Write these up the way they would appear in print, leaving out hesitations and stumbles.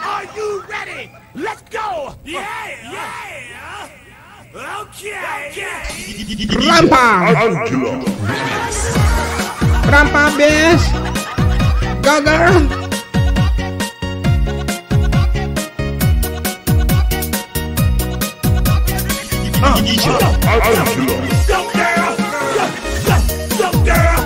Are you ready? Let's go! Yeah! Okay! Rampa! Rampa, bes! Go, girl! Go, girl! Go, girl!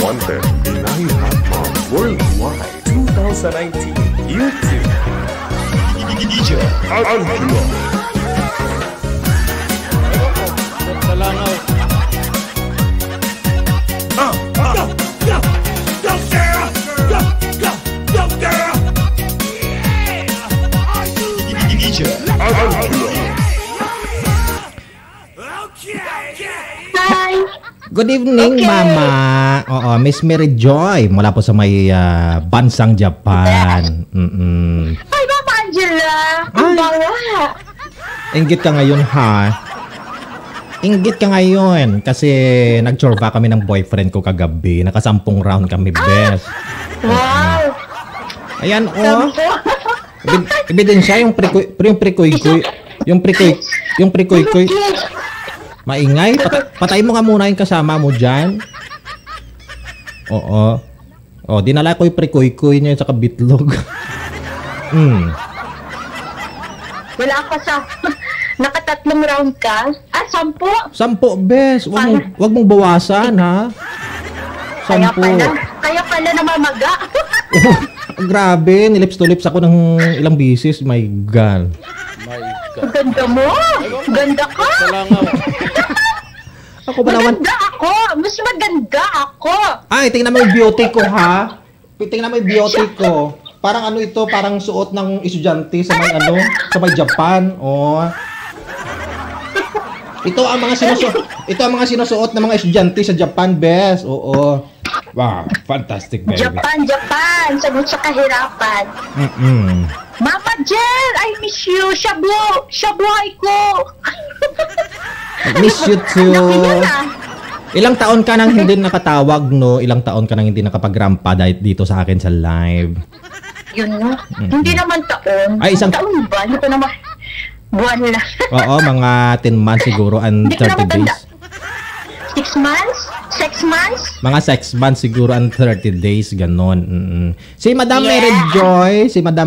One Best Inay Hot Mom Worldwide 2019 YouTube. Angelo. Go, girl! Go, girl! Yeah! Are you Angelo. Hi! Good evening, Okay. Mama. Oo, Miss Mary Joy mula po sa may bansang Japan. Hi, Mama Angela! Ay. Ang bawa! Inggit ka ngayon, ha? Inggit ka ngayon kasi nag-chorba kami ng boyfriend ko kagabi. Nakasampung round kami, bes. Wow! Ayan, oh. Sampo! Ebidensya yung pre-kuy-kuy. Yung pre-kuy-kuy. Maingay. Patay mo nga muna yung kasama mo dyan. Oo. O, dinala ko yung pre-kuy-kuy niya sa kabitlog. Wala ka sa... Nakatatlong round ka? 10? 10, bes. Wag mong bawasan, ha? 10. Kaya pala namamaga. Grabe, nilips to lips ako ng ilang bisis. My God. Ganda mo! Ganda ka! Ako ba naman? Maganda ako! Mas maganda ako! Ay, tingnan mo yung beauty ko, ha? Tingnan mo yung beauty ko. Parang ano ito, parang suot ng estudyante sa may sa may Japan. Oh. Ito ang mga sinusuot ng mga estudyante sa Japan, bes. Oo. Wow, fantastic, baby. Japan! Sagot sa kahirapan. Mama Jen! I miss you! Shabuhay ko! I miss you too. Nakiyan na. Ilang taon ka nang hindi nakatawag, no? Ilang taon ka nang hindi nakapag-rampa dito sa akin sa live. Yun no? Hindi naman taon. Ay, isang- taon ba? Hindi ko naman... Buwan lang. Oo, mga 10 months siguro and Hindi ko 30 naman tanda. days. 6 months? 6 months? Mga 6 months siguro and 30 days, ganon. Si Madam Yeah.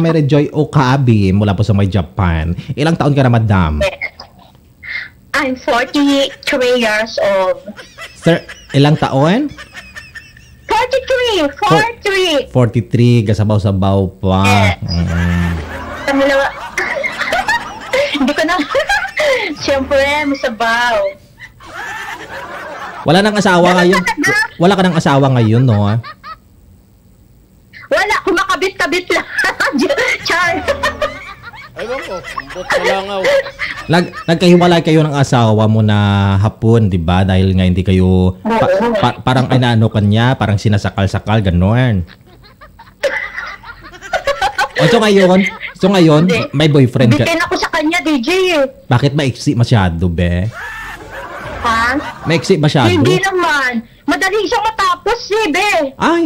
Mary Joy Okabe mula po sa may Japan. Ilang taon ka na, Madam? I'm 43 years old. Sir, ilang taon? 43! 43, gasabaw-sabaw pa. Yes. Tamilawa. Hindi ko na... Siyempre, masabaw. Wala nang asawa ngayon. Wala ka nang asawa ngayon, no? Wala, kumakabit-kabit lang. Char. Ewan ko, umbot na langaw. Nagkahiwalay kayo ng asawa mo na hapon, di ba? Dahil nga hindi kayo parang inaano kanya, parang sinasakal-sakal, gano'n. So ngayon, may boyfriend ka. Bitin ako sa kanya, DJ eh. Bakit maiksi masyado, be? Ha? Maiksi masyado? Hindi naman. Madali siyang matapos eh, be. Ay,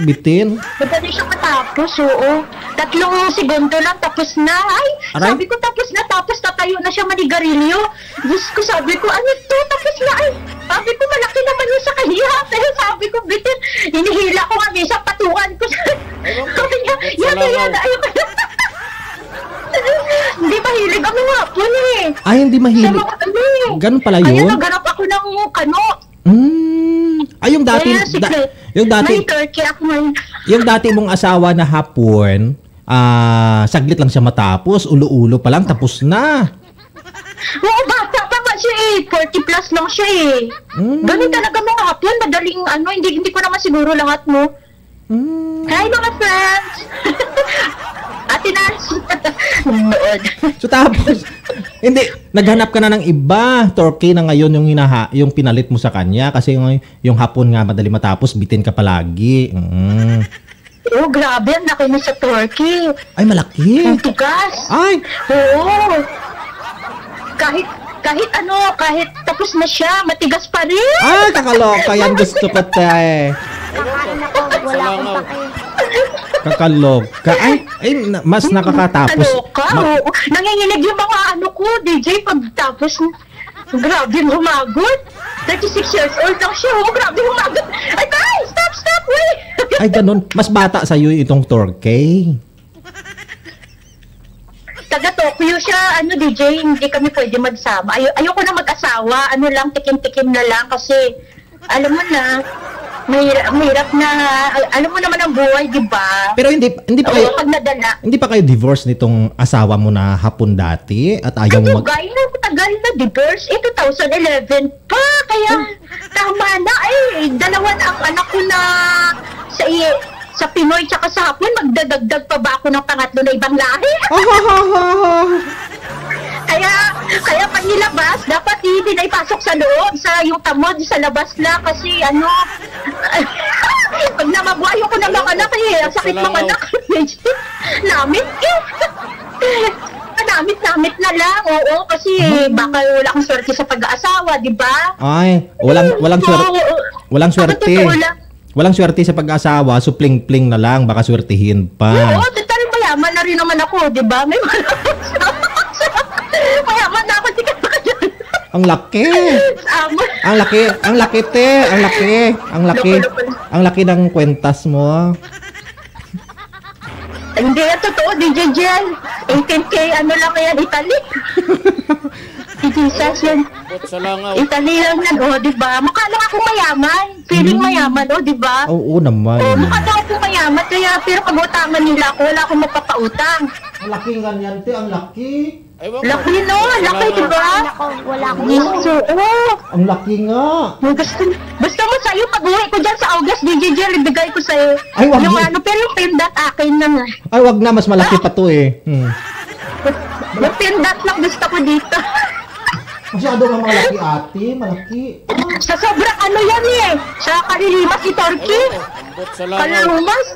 bitin. Madali siyang matapos, oo. 3 segundo lang, tapos na. Ay, Aray? sabi ko tapos na, tapos tatayo na siya manigarilyo. Diyos ko, sabi ko, ano to, tapos na. Ay, sabi ko, malaki naman yun sa kanya. Pero sabi ko, bitin, hinihila ko nga, minsan patukan ko. Sabi niya, yan, ayoko na. Hindi mahilig kami nga po eh. Ay, hindi Sa mahilig. mga ano eh. Ganun pala Kaya yun? naganap ako ng kano. Ay, yung dati, Kaya sige, may turkey ako ngayon. yung dati mong asawa na hapon, saglit lang siya matapos, ulo-ulo pa lang, tapos na. Oo, bata pa nga siya eh. 40 plus lang siya eh. Ganun talaga mga hapon. Madaling ano, hindi ko naman siguro lahat mo. Hi mga friends! Ate Nancy! Noon. So tapos, hindi, naghanap ka na ng iba. Turkey na ngayon yung pinalit mo sa kanya kasi yung hapon nga madali matapos, bitin ka palagi. Oh, grabe, ang laki na sa Turkey. Ay, malaki. Ang tigas. Ay, Oo. Kahit tapos na siya, matigas pa rin. ay, kakaloka. Yan gusto ko, te. Kakain ako, wala akong pake. Kakaloka. Ay, mas nakakatapos. Kaloka. Oo. Nanginginig yung mga ko, DJ, pagtapos. Grabe, humagot. 36 years old lang siya. Oh, grabe, humagot. Ay, guys, stop, wait. Ay, ganun. Mas bata sa'yo itong Turkey. Taga Tokyo siya, DJ, hindi kami pwede magsama. Ayoko na mag-asawa, tikim-tikim na lang kasi, alam mo na, mahirap na, alam mo naman ang buhay, di ba? Pero hindi pa kayo, pag nadala. hindi pa kayo divorce nitong asawa mo na hapon dati at ayaw mo Ay, tagal na divorce. 2011 pa, kaya tama na dalawa na ang anak ko na sa Pinoy tsaka sa Hapon, magdadagdag pa ba ako ng pangatlo na ibang lahi? Kaya pag nilabas, dapat hindi na ipasok sa loob, sa yung tamod, sa labas lang, kasi pag namabuhay ko ng mga anak ang sakit mga anak, namit na lang, oo, kasi baka wala akong swerte sa pag-aasawa, di ba? Ay, walang swerte. Walang swerte sa pag-asawa, so pling-pling na lang, baka swertihin pa. Oo, total mayaman na rin naman ako, di ba? Mayaman na ako, di ka pa dyan. Ang laki. Ang laki, te. Ang laki ng kwentas mo. Hindi yan totoo, DJ Jel. 18K, lang yan, Italy. Jesus yan. Ambot sa langaw. Italy lang yan, diba? Mukha lang ako mayaman. Feeling mayaman, diba? Oo naman. Mukha lang ako mayaman, kaya pero pag-utangan nila ako, wala akong magpapautang. Ang laki nga niyan, te. Ang laki. Laki, no? Laki, diba? Ako, wala akong Ang laki nga. Gusto mo sa'yo, pag-uwi ko dyan sa August, DJ Jel, ibigay ko sa'yo. Ay, wag yung mo. pero yung pindat akin na nga. Ay, wag na. Mas malaki pa to eh. Yung pindat lang gusto ko dito. Masyado nga malaki, ate. Malaki. Sa sobrang yan sa kalilimas ni Turkey. Ambot sa langaw. Kalulumas.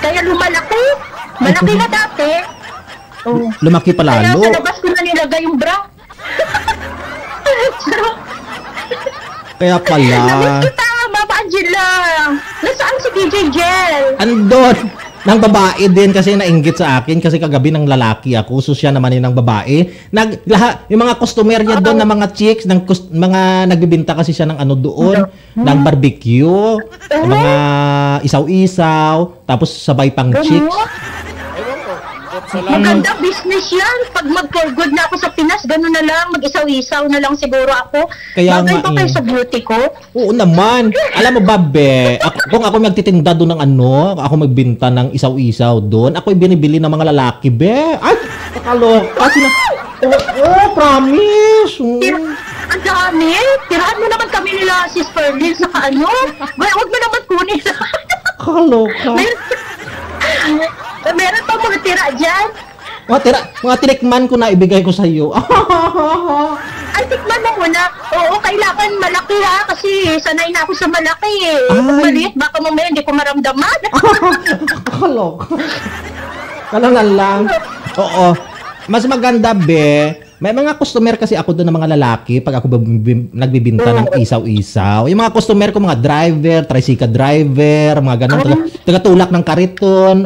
Kaya lumalaki. Malaki na dati. Oh. Lumaki pa Kaya lalo. sa labas ko na nilagay yung bra. Kaya pala. Namiss kita, Mama Angela. Nasaan si DJ Jel? Andon. Nang babae din kasi nainggit sa akin kasi kagabi ng lalaki ako. So siya naman yung babae. Yung mga customer niya doon na mga chicks, mga nagbibinta kasi siya ng doon, ng barbecue, mga isaw-isaw, tapos sabay pang chicks. Ewan ko. Ambot sa langaw. Maganda business yan. Pag mag-for good na ako sa Pinas, gano'n na lang. Mag-isaw-isaw na lang siguro ako. Kaya Bagay nga pa kayo sa beauty ko. Oo naman. Alam mo ba, be, kung ako magtitinda doon ng ako magbinta ng isaw-isaw doon, ako'y binibili ng mga lalaki, be. Ay, kakaloka. Promise. Ang dami. Tirahan mo naman kami nila, Sis Ferlin, saka Huwag mo naman kunin. Kakaloka. Meron pa mga tira dyan. Mga tinikman ko na ibigay ko sa iyo. Ay, tikman mo muna. Oo, kailangan malaki kasi sanay na ako sa malaki Ay. Pag maliit, baka mamaya hindi ko maramdaman. Kakaloka. Kalangan lang. Oo. Mas maganda, be. May mga customer kasi ako doon ng mga lalaki pag ako nagbibinta ng isaw-isaw. Yung mga customer ko, mga driver, tricycle driver, mga ganun. Tagatulak ng kariton.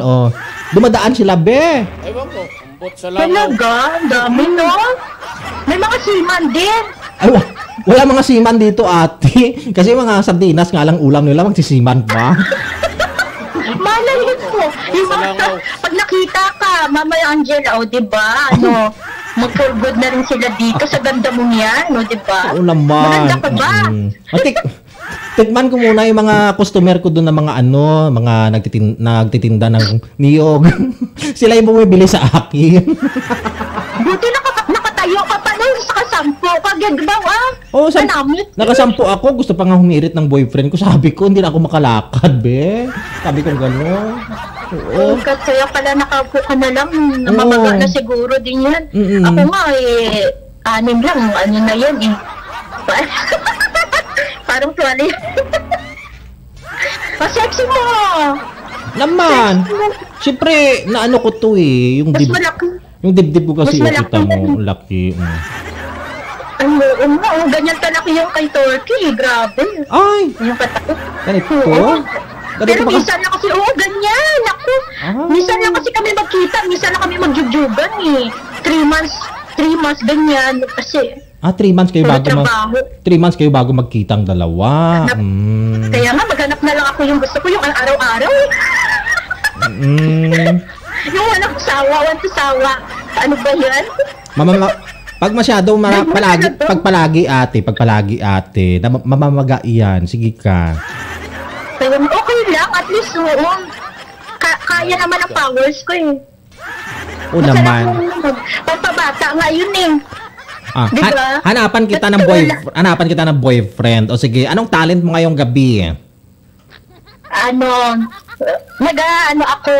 Dumadaan sila, be. Ewan ko. Ambot sa langaw. Talaga, ang dami, no? May mga seaman din. Ay, wala mga siman dito, ate. Kasi mga sardinas nga lang ulam nila, magsisiman pa. Malayin mo. Yung mga, pag nakita ka, Mama Angela, diba? Mag-for good na rin sila dito sa ganda mong yan, diba? Oo naman. Maganda ka ba? Tikman ko muna yung mga customer ko doon na mga mga nagtitinda ng niyog. Sila yung bumibili sa akin. Buti nakatayo ka pa nun sa kasampo. Kagagbaw, Oo, Manamit. nakasampu ako. Gusto pa nga humirit ng boyfriend ko. Sabi ko, hindi na ako makalakad, be. Sabi ko gano'n. Oo. Kaya pala nakaupo ka na lang. Mamaga na siguro din yan. Ako nga, 6 lang. Na yan, Parang tuwali. Sexy mo! Naman. Siyempre, naano ko to eh. Yung, Mas malaki. yung dibdib ko kasi Mas yung kita malaki. mo. Laki. Ganyan kalaki yung kay Turkey. Grabe. Ay! Yung katakot. Ganito? Oo. Ganito Pero pa ka? minsan lang kasi, ganyan. Ako. Ah. Minsan lang kasi kami magkita. Minsan lang kami magjugjugan eh. 3 months, ganyan. Kasi, 3 months kayo puro bago trabaho. 3 months kayo bago magkita ang dalawa. Kaya nga, maghanap na lang ako yung gusto ko, yung araw-araw. Yung walang sawa, want to sawa. Ano ba yan? Pag masyado palagi ate, mamamaga iyan. Sige ka. Kaya okay lang, at least kaya naman ang powers ko eh. O naman. Pagpabata nga yun eh. Diba? Hanapan kita ng boyfriend. O sige, anong talent mo ngayong gabi? Ako,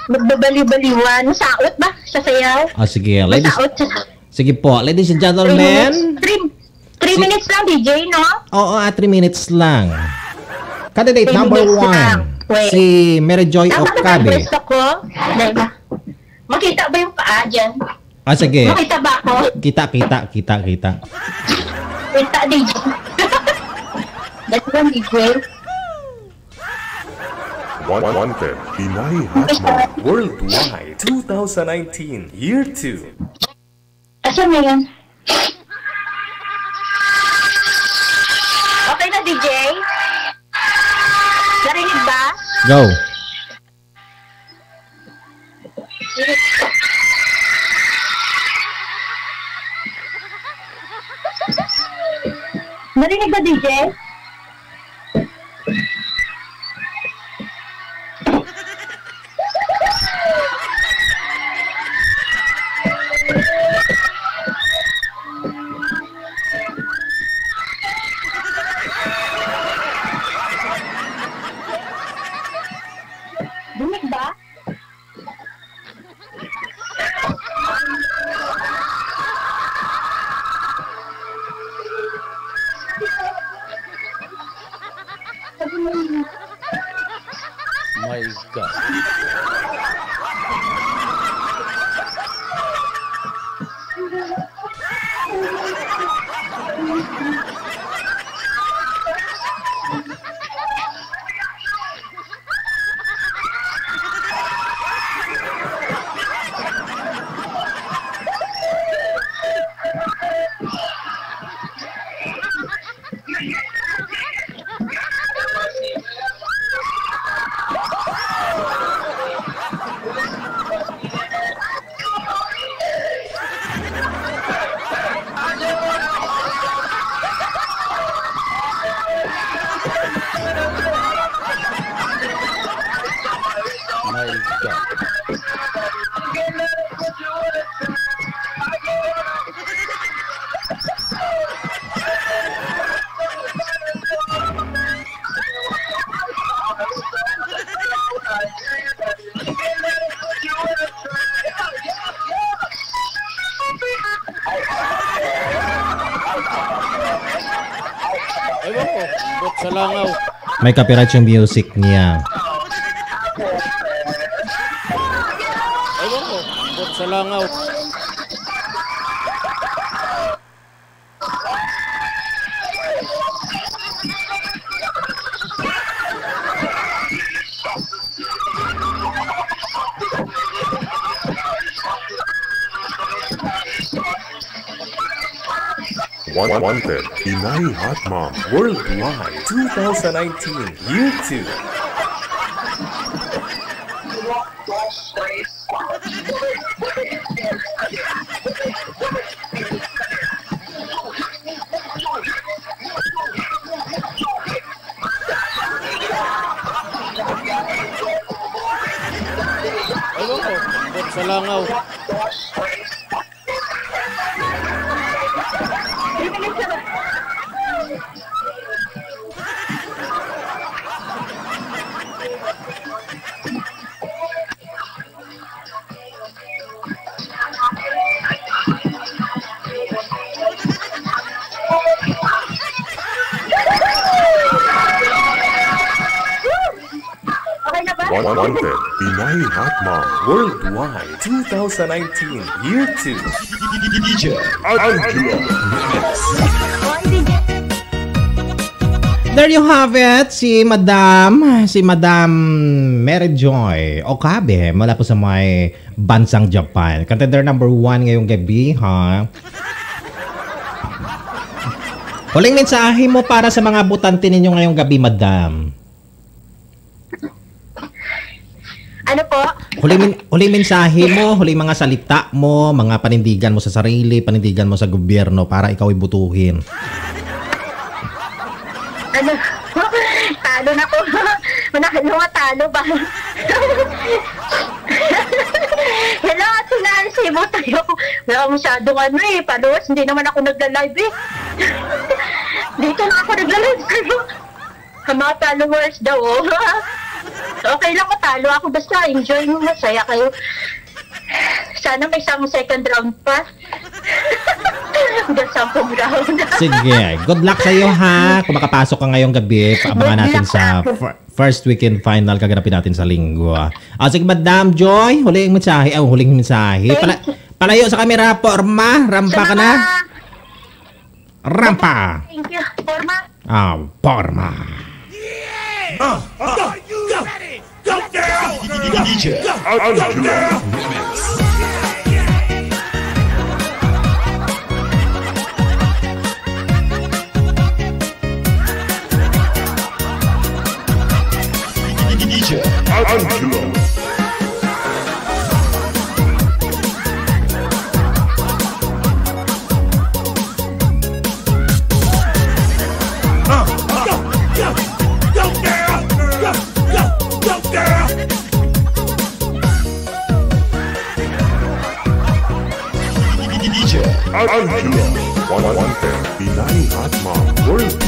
magbabali-baliwan. Saot ba? Sa sayaw? O sige, Masaot. sige po, ladies and gentlemen. 3 minutes lang, DJ, no? Oo, 3 minutes lang. Candidate 3 number minutes lang. 1, Wait. si Mary Joy Tama ba ang Okabe. gusto ko? Diba? Makita ba yung paa dyan? Sige. Makita ba ako? Kita. Kita, DJ. That's one, DJ. Wanted Pinay Hot Mom Worldwide 2019 Year 2. Asan mo yan? Okay na, DJ? Narinig ba? Go. Narinig ba, DJ? Dinig ba? My God. My God. Ewan ko, ambot sa langaw. May copyright yung music niya. Ewan ko, ambot sa langaw. Wanted Pinay Hot Mom Worldwide 2019 Year 2. Ewan ko, ambot sa langaw. Okay na Wanted, Pinay Hot Mom Worldwide 2019 Year 2. DJ Angelo. There you have it, si Madam Mary Joy Okabe mula po sa may bansang Japan. Contender number 1 ngayong gabi, ha? Huling mensahe mo para sa mga butante ninyo ngayong gabi, Madam. Ano po? Huling mensahe mo, huling mga salita mo, mga panindigan mo sa sarili, panindigan mo sa gobyerno para ikaw ibutuhin. Ano? Talo na ko. Manalo nga, talo ba? Hello, Ate Nancy. Mo tayo. Wala masyadong followers. Hindi naman ako nagla-live eh. Dito na ako nagla-live kayo. Ang mga followers daw, oh. Okay lang ko, talo ako. Basta enjoy mo, masaya kayo. Sana may isang second round pa. Hanggang 10 round. Sige, good luck sa iyo, ha. Kung makapasok ka ngayong gabi, abangan natin sa first weekend final kaganapin natin sa linggo. Sige, Madam Joy, huling mensahe. Palayo sa camera, Porma. Rampa ka na. Rampa. Thank you, Forma. Porma. Are you ready? Go, girl! DJ Angelo. DJ Angelo. Angelo. Wanted, Pinay Hot Mom Worldwide